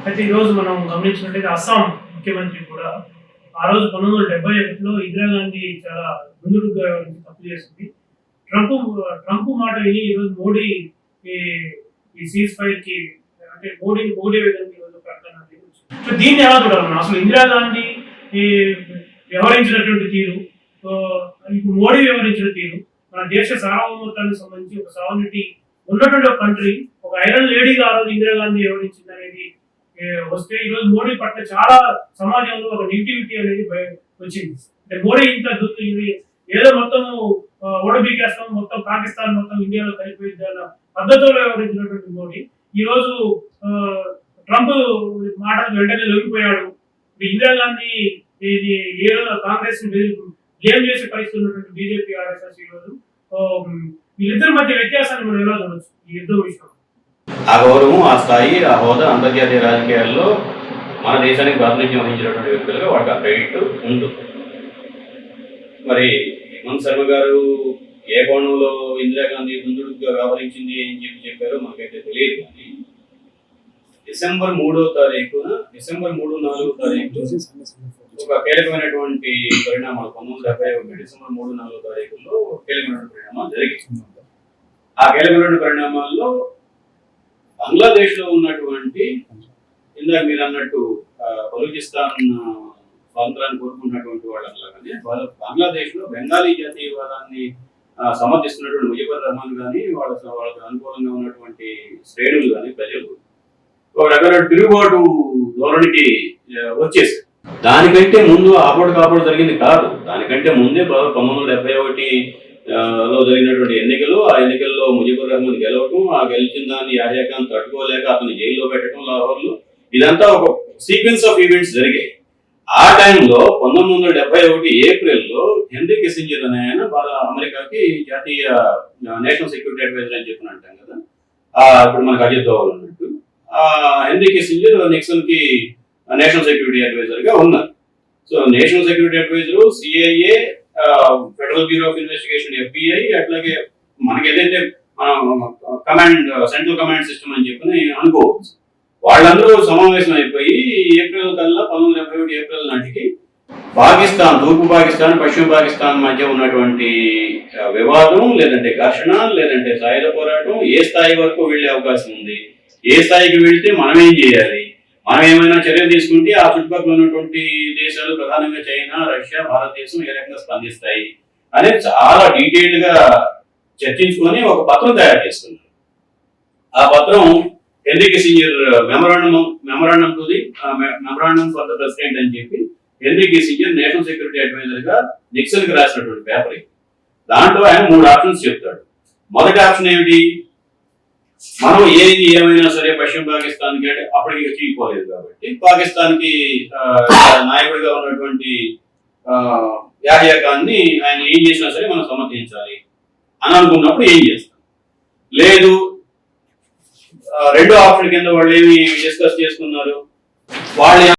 అయితే ఈరోజు మనం గమనించినట్లయితే అస్సాం ముఖ్యమంత్రి కూడా ఆ రోజు 1971లో ఇందిరాగాంధీ చాలా ముందుగా తప్పు చేసింది. ట్రంప్ మాట విని ఈరోజు మోడీ ఈ సీజ్ ఫైర్ కి అంటే మోడీని ఓడే విధంగా ఈరోజు ప్రకటన సో దీన్ని ఎలా చూడాలి? అసలు ఇందిరాగాంధీ వ్యవహరించినటువంటి తీరు, ఇప్పుడు మోడీ వ్యవహరించిన తీరు, మన దేశ సార్వభౌమత్వానికి సంబంధించి ఒక సావనిటీ ఉన్నటువంటి ఒక కంట్రీ, ఒక ఐరన్ లేడీగా ఆ రోజు ఇందిరాగాంధీ వ్యవహరించింది అనేది వస్తే ఈరోజు మోడీ పట్ల చాలా సమాజంలో ఒక నెగిటివిటీ అనేది వచ్చింది. అంటే మోడీ ఇంత ఏదో మొత్తం ఓడబీకేస్తాం, మొత్తం పాకిస్తాన్ మొత్తం ఇండియాలో కలిపిపోయింది అన్న పద్ధతిలో వ్యవహరించినటువంటి మోడీ ఈ రోజు ట్రంప్ మాటలు వెంటనే లొంగిపోయాడు. ఇందిరాగాంధీ ఏదో కాంగ్రెస్ బ్లేమ్ చేసే పరిస్థితి ఉన్నటువంటి బీజేపీ ఆర్ఎస్ఎస్ ఈరోజు వీళ్ళిద్దరి మధ్య వ్యత్యాసాన్ని మనం ఎలా చూడొచ్చు ఈ యుద్ధం విషయం? ఆ గౌరవం, ఆ స్థాయి, ఆ హోదా అంతర్జాతీయ రాజకీయాల్లో మన దేశానికి ప్రాతినిధ్యం వహించినటువంటి వ్యక్తులుగా వాటికి ఆ క్రెడిట్ ఉంటుంది. మరి హేమంత్ శర్మ గారు ఏ కోణంలో ఇందిరాగాంధీ దుందుడుగా వ్యవహరించింది అని చెప్పారో మనకైతే తెలియదు. కానీ డిసెంబర్ 3వ తారీఖున డిసెంబర్ 3-4 తారీఖు ఒక కీలకమైనటువంటి పరిణామాలు 1971 డిసెంబర్ 3-4 తారీఖుల్లో కీలకమైనటువంటి పరిణామాలు జరిగింది. ఆ కీలకమైనటువంటి పరిణామాల్లో బంగ్లాదేశ్ లో ఉన్నటువంటి ఇందాక మీరు అన్నట్టు బలూచిస్తాన్ స్వాతంత్రాన్ని కోరుకున్నటువంటి వాళ్ళలాగానే బంగ్లాదేశ్ లో బెంగాలీ జాతీయవాదాన్ని సమర్థిస్తున్నటువంటి ముజీబుర్ రెహమాన్ కానీ వాళ్ళకి అనుకూలంగా ఉన్నటువంటి శ్రేణులు కానీ ప్రజలు ఒక రకమైన తిరుగుబాటు ధోరణికి వచ్చేసారు. దానికంటే ముందు ఆపోడు జరిగింది కాదు. దానికంటే ముందే 1971 లో జరిగినటువంటి ఎన్నికలు, ఆ ఎన్నికల్లో ముజీబుర్ రెహమాన్ గెలవటం, ఆ గెలిచిన దాన్ని యాహ్యా ఖాన్ తట్టుకోలేక అతను జైల్లో పెట్టడం లాహోర్లో, ఇదంతా ఒక సీక్వెన్స్ ఆఫ్ ఈవెంట్స్ జరిగాయి. ఆ టైంలో 1971 ఏప్రిల్లో హెన్రీ కిస్సింజర్ అనే ఆయన అమెరికాకి జాతీయ నేషనల్ సెక్యూరిటీ అడ్వైజర్ అని చెప్పిన అంటాం కదా, ఇప్పుడు మనకు అజిత్ దోవల్ ఉన్నట్టు హెన్రీ కిస్సింజర్ నిక్సన్ కి నేషనల్ సెక్యూరిటీ అడ్వైజర్ గా ఉన్నారు. So national security adviser, CIA, federal bureau of investigation FBI, అట్లాగే మనకి ఏదైతే సెంట్రల్ కమాండ్ సిస్టమ్ అని చెప్పి అనుకోవచ్చు. వాళ్ళందరూ సమావేశం అయిపోయి ఏప్రిల్ కల్లా 1971 ఏప్రిల్ నాటికి పాకిస్తాన్, తూర్పు పాకిస్తాన్, పశ్చిమ పాకిస్తాన్ మధ్య ఉన్నటువంటి వివాదం లేదంటే ఘర్షణ లేదంటే సాయుధ పోరాటం ఏ స్థాయి వరకు వెళ్లే అవకాశం ఉంది, ఏ స్థాయికి వెళితే మనం ఏం చేయాలి, మనం ఏమైనా చర్యలు తీసుకుంటే ఆ చుట్టుపక్కల ఉన్నటువంటి దేశాలు ప్రధానంగా చైనా, రష్యా, భారతదేశం ఏ రకంగా స్పందిస్తాయి అనేది చాలా డీటెయిల్డ్ గా చర్చించుకొని ఒక పత్రం తయారు చేసుకున్నారు. ఆ పత్రం Henry Kissinger memorandum for the president అని చెప్పి Henry Kissinger national security adviser గా నిక్సన్ కి రాసినటువంటి పేపర్. దాంట్లో ఆయన 3 ఆప్షన్స్ చెప్తాడు. మొదటి ఆప్షన్ ఏమిటి? మనం ఏమైనా సరే పశ్చిమ పాకిస్తాన్ కి అంటే అప్పటికి చీలిపోలేదు కాబట్టి పాకిస్తాన్ కి నాయకుడిగా ఉన్నటువంటి యాహ్యా ఖాన్ ని ఆయన ఏం చేసినా సరే మనం సమర్థించాలి అని అనుకున్నప్పుడు ఏం చేస్తాం? లేదు, రెండో ఆప్షన్ కింద వాళ్ళు ఏమి డిస్కస్ చేసుకున్నారు, వాళ్ళు